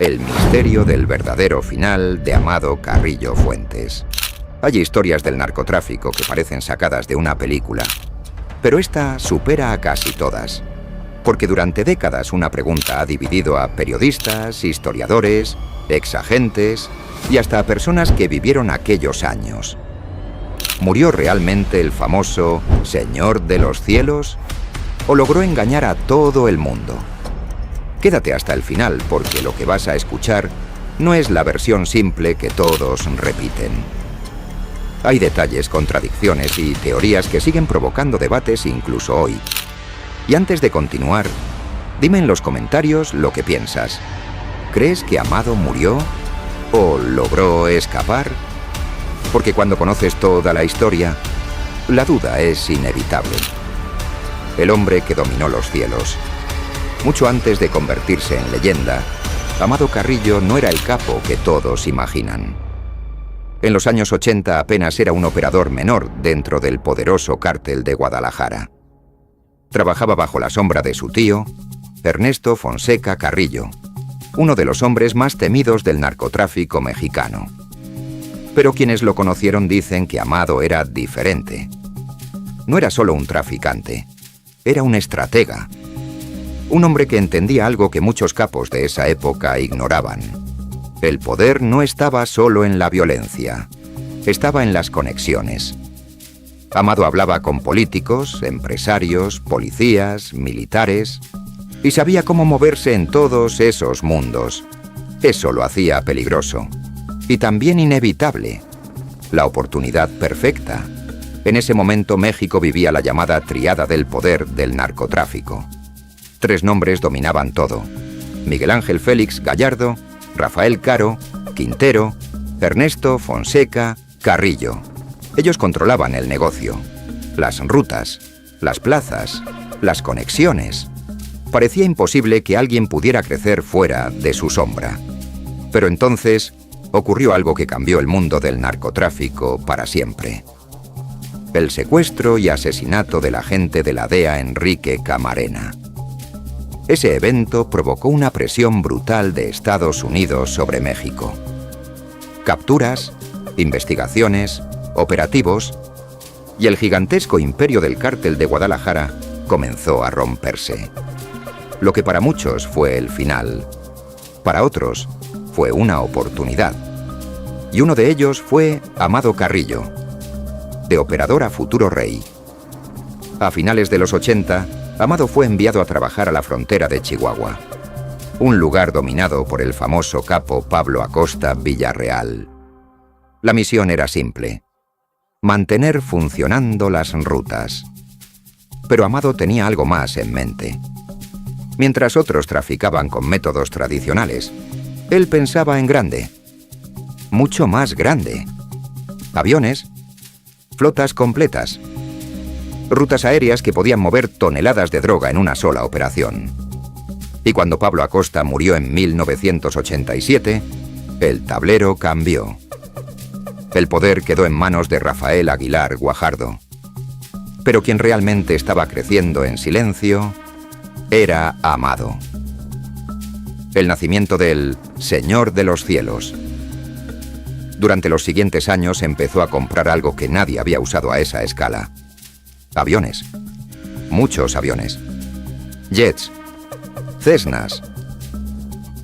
El misterio del verdadero final de Amado Carrillo Fuentes. Hay historias del narcotráfico que parecen sacadas de una película, pero esta supera a casi todas, porque durante décadas una pregunta ha dividido a periodistas, historiadores, exagentes y hasta a personas que vivieron aquellos años. ¿Murió realmente el famoso Señor de los Cielos o logró engañar a todo el mundo? Quédate hasta el final, porque lo que vas a escuchar no es la versión simple que todos repiten. Hay detalles, contradicciones y teorías que siguen provocando debates incluso hoy. Y antes de continuar, dime en los comentarios lo que piensas. ¿Crees que Amado murió? ¿O logró escapar? Porque cuando conoces toda la historia, la duda es inevitable. El hombre que dominó los cielos. Mucho antes de convertirse en leyenda, Amado Carrillo no era el capo que todos imaginan. En los años 80 apenas era un operador menor dentro del poderoso cártel de Guadalajara. Trabajaba bajo la sombra de su tío, Ernesto Fonseca Carrillo, uno de los hombres más temidos del narcotráfico mexicano. Pero quienes lo conocieron dicen que Amado era diferente. No era solo un traficante, era un estratega. Un hombre que entendía algo que muchos capos de esa época ignoraban. El poder no estaba solo en la violencia, estaba en las conexiones. Amado hablaba con políticos, empresarios, policías, militares, y sabía cómo moverse en todos esos mundos. Eso lo hacía peligroso, y también inevitable. La oportunidad perfecta. En ese momento México vivía la llamada tríada del poder del narcotráfico. 3 nombres dominaban todo: Miguel Ángel Félix Gallardo, Rafael Caro, Quintero, Ernesto Fonseca Carrillo. Ellos controlaban el negocio, las rutas, las plazas, las conexiones. Parecía imposible que alguien pudiera crecer fuera de su sombra. Pero entonces ocurrió algo que cambió el mundo del narcotráfico para siempre. El secuestro y asesinato del agente de la DEA Enrique Camarena. Ese evento provocó una presión brutal de Estados Unidos sobre México. Capturas, investigaciones, operativos, y el gigantesco imperio del cártel de Guadalajara comenzó a romperse. Lo que para muchos fue el final, para otros fue una oportunidad. Y uno de ellos fue Amado Carrillo, de operador a futuro rey. A finales de los 80, Amado fue enviado a trabajar a la frontera de Chihuahua, un lugar dominado por el famoso capo Pablo Acosta Villarreal. La misión era simple: mantener funcionando las rutas. Pero Amado tenía algo más en mente. Mientras otros traficaban con métodos tradicionales, él pensaba en grande, mucho más grande. Aviones, flotas completas, rutas aéreas que podían mover toneladas de droga en una sola operación. Y cuando Pablo Acosta murió en 1987, el tablero cambió. El poder quedó en manos de Rafael Aguilar Guajardo. Pero quien realmente estaba creciendo en silencio era Amado. El nacimiento del Señor de los Cielos. Durante los siguientes años empezó a comprar algo que nadie había usado a esa escala. Aviones. Muchos aviones. Jets. Cessnas.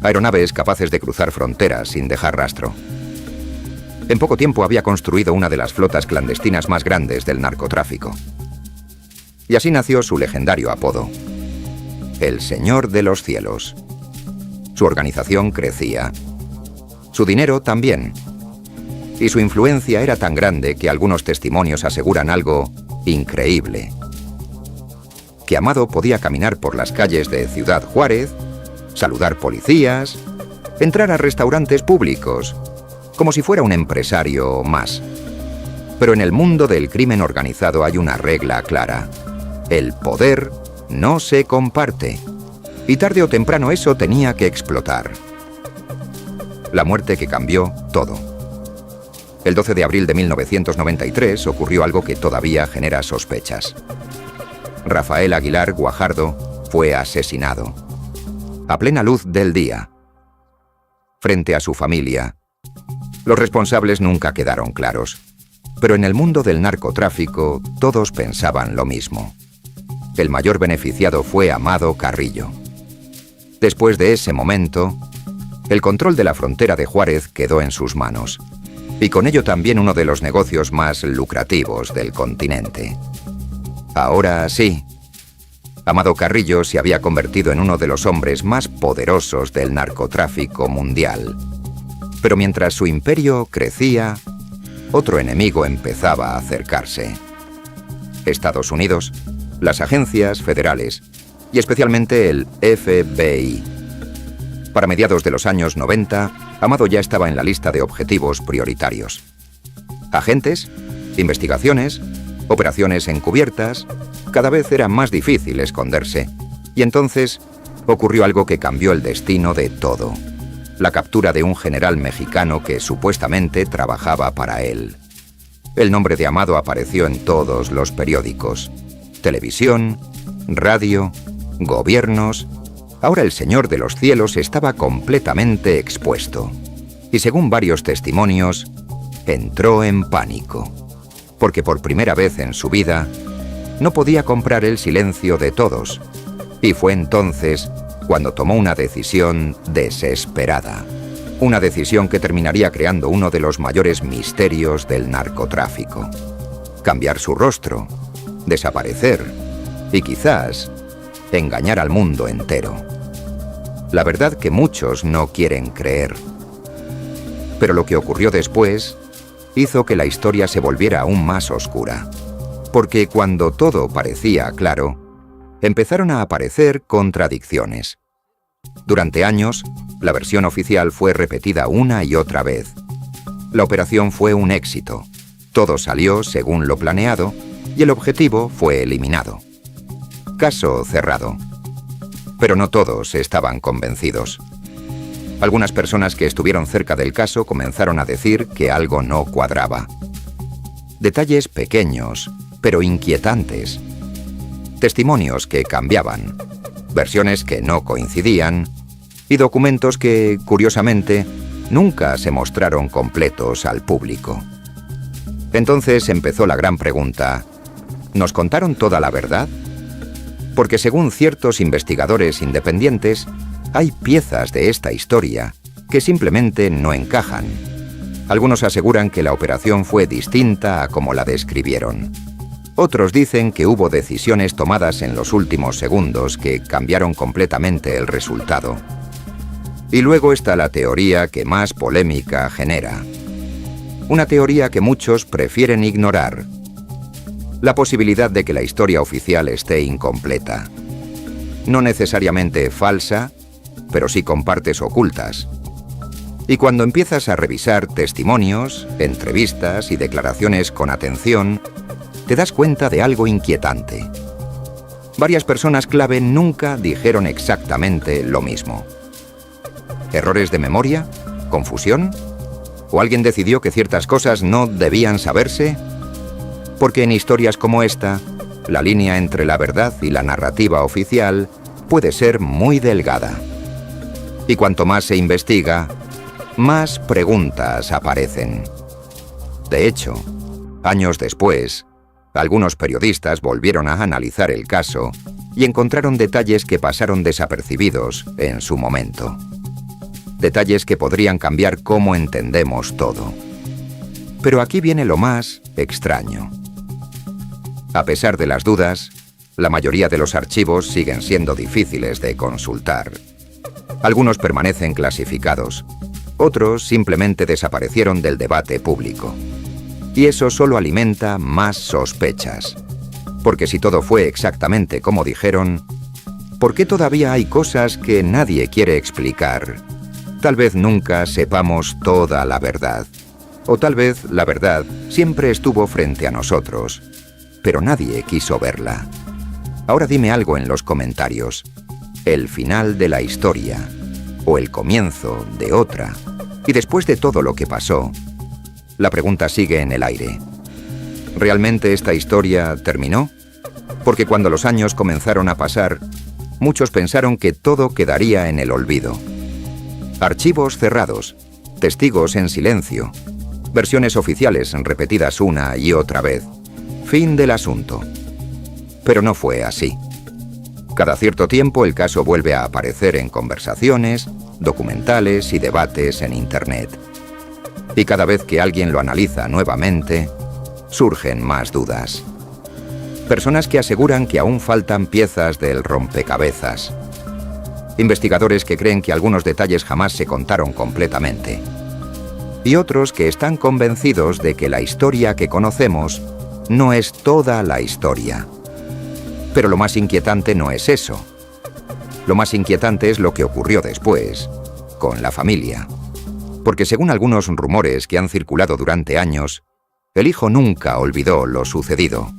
Aeronaves capaces de cruzar fronteras sin dejar rastro. En poco tiempo había construido una de las flotas clandestinas más grandes del narcotráfico. Y así nació su legendario apodo: el Señor de los Cielos. Su organización crecía. Su dinero también. Y su influencia era tan grande que algunos testimonios aseguran algo increíble: que Amado podía caminar por las calles de Ciudad Juárez, saludar policías, entrar a restaurantes públicos, como si fuera un empresario más. Pero en el mundo del crimen organizado hay una regla clara: el poder no se comparte. Y tarde o temprano eso tenía que explotar. La muerte que cambió todo. El 12 de abril de 1993 ocurrió algo que todavía genera sospechas. Rafael Aguilar Guajardo fue asesinado, a plena luz del día. frente a su familia. Los responsables nunca quedaron claros, pero en el mundo del narcotráfico todos pensaban lo mismo. El mayor beneficiado fue Amado Carrillo. Después de ese momento, el control de la frontera de Juárez quedó en sus manos, y con ello también uno de los negocios más lucrativos del continente. Ahora sí, Amado Carrillo se había convertido en uno de los hombres más poderosos del narcotráfico mundial. Pero mientras su imperio crecía, otro enemigo empezaba a acercarse. Estados Unidos, las agencias federales y especialmente el FBI. Para mediados de los años 90, Amado ya estaba en la lista de objetivos prioritarios. Agentes, investigaciones, operaciones encubiertas, cada vez era más difícil esconderse. Y entonces ocurrió algo que cambió el destino de todo. La captura de un general mexicano que supuestamente trabajaba para él. El nombre de Amado apareció en todos los periódicos, televisión, radio, gobiernos. Ahora el Señor de los Cielos estaba completamente expuesto. Y según varios testimonios, entró en pánico. Porque por primera vez en su vida, no podía comprar el silencio de todos. Y fue entonces cuando tomó una decisión desesperada. Una decisión que terminaría creando uno de los mayores misterios del narcotráfico. Cambiar su rostro, desaparecer y quizás engañar al mundo entero. La verdad que muchos no quieren creer. Pero lo que ocurrió después hizo que la historia se volviera aún más oscura. Porque cuando todo parecía claro, empezaron a aparecer contradicciones. Durante años, la versión oficial fue repetida una y otra vez. La operación fue un éxito. Todo salió según lo planeado y el objetivo fue eliminado. Caso cerrado. Pero no todos estaban convencidos. Algunas personas que estuvieron cerca del caso comenzaron a decir que algo no cuadraba. Detalles pequeños, pero inquietantes. Testimonios que cambiaban, versiones que no coincidían y documentos que, curiosamente, nunca se mostraron completos al público. Entonces empezó la gran pregunta: ¿nos contaron toda la verdad? Porque según ciertos investigadores independientes, hay piezas de esta historia que simplemente no encajan. Algunos aseguran que la operación fue distinta a como la describieron. Otros dicen que hubo decisiones tomadas en los últimos segundos que cambiaron completamente el resultado. Y luego está la teoría que más polémica genera. Una teoría que muchos prefieren ignorar. La posibilidad de que la historia oficial esté incompleta. No necesariamente falsa, pero sí con partes ocultas. Y cuando empiezas a revisar testimonios, entrevistas y declaraciones con atención, te das cuenta de algo inquietante. Varias personas clave nunca dijeron exactamente lo mismo. ¿Errores de memoria? ¿Confusión? ¿O alguien decidió que ciertas cosas no debían saberse? Porque en historias como esta, la línea entre la verdad y la narrativa oficial puede ser muy delgada. Y cuanto más se investiga, más preguntas aparecen. De hecho, años después, algunos periodistas volvieron a analizar el caso y encontraron detalles que pasaron desapercibidos en su momento. Detalles que podrían cambiar cómo entendemos todo. Pero aquí viene lo más extraño. A pesar de las dudas, la mayoría de los archivos siguen siendo difíciles de consultar. Algunos permanecen clasificados, otros simplemente desaparecieron del debate público. Y eso solo alimenta más sospechas. Porque si todo fue exactamente como dijeron, ¿por qué todavía hay cosas que nadie quiere explicar? Tal vez nunca sepamos toda la verdad. O tal vez la verdad siempre estuvo frente a nosotros, pero nadie quiso verla. Ahora dime algo en los comentarios. ¿El final de la historia? ¿O el comienzo de otra? Y después de todo lo que pasó, la pregunta sigue en el aire. ¿Realmente esta historia terminó? Porque cuando los años comenzaron a pasar, muchos pensaron que todo quedaría en el olvido. Archivos cerrados, testigos en silencio, versiones oficiales repetidas una y otra vez. Fin del asunto. Pero no fue así. Cada cierto tiempo el caso vuelve a aparecer en conversaciones, documentales y debates en Internet. Y cada vez que alguien lo analiza nuevamente, surgen más dudas. Personas que aseguran que aún faltan piezas del rompecabezas. Investigadores que creen que algunos detalles jamás se contaron completamente. Y otros que están convencidos de que la historia que conocemos no es toda la historia. Pero lo más inquietante no es eso. Lo más inquietante es lo que ocurrió después, con la familia. Porque según algunos rumores que han circulado durante años, el hijo nunca olvidó lo sucedido.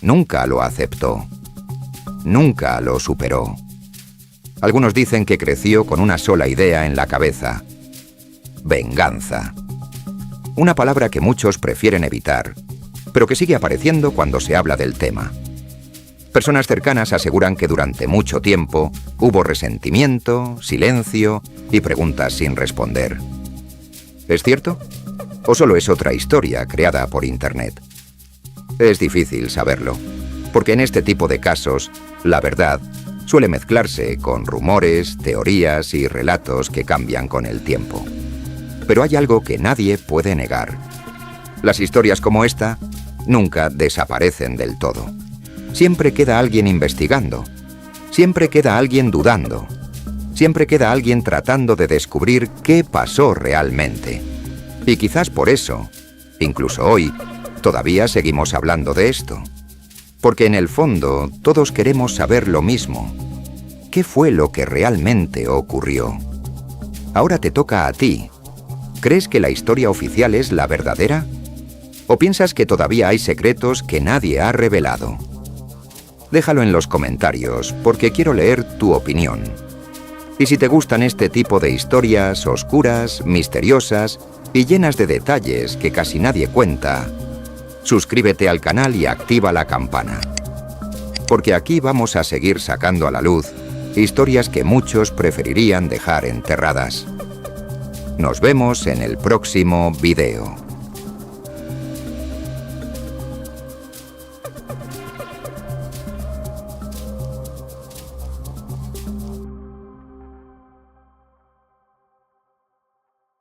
Nunca lo aceptó. Nunca lo superó. Algunos dicen que creció con una sola idea en la cabeza: venganza. Una palabra que muchos prefieren evitar, pero que sigue apareciendo cuando se habla del tema. Personas cercanas aseguran que durante mucho tiempo hubo resentimiento, silencio y preguntas sin responder. ¿Es cierto? ¿O solo es otra historia creada por Internet? Es difícil saberlo, porque en este tipo de casos, la verdad suele mezclarse con rumores, teorías y relatos que cambian con el tiempo. Pero hay algo que nadie puede negar. Las historias como esta nunca desaparecen del todo. Siempre queda alguien investigando. Siempre queda alguien dudando. Siempre queda alguien tratando de descubrir qué pasó realmente. Y quizás por eso, incluso hoy, todavía seguimos hablando de esto. Porque en el fondo, todos queremos saber lo mismo. ¿Qué fue lo que realmente ocurrió? Ahora te toca a ti. ¿Crees que la historia oficial es la verdadera? ¿O piensas que todavía hay secretos que nadie ha revelado? Déjalo en los comentarios, porque quiero leer tu opinión. Y si te gustan este tipo de historias oscuras, misteriosas y llenas de detalles que casi nadie cuenta, suscríbete al canal y activa la campana. Porque aquí vamos a seguir sacando a la luz historias que muchos preferirían dejar enterradas. Nos vemos en el próximo video.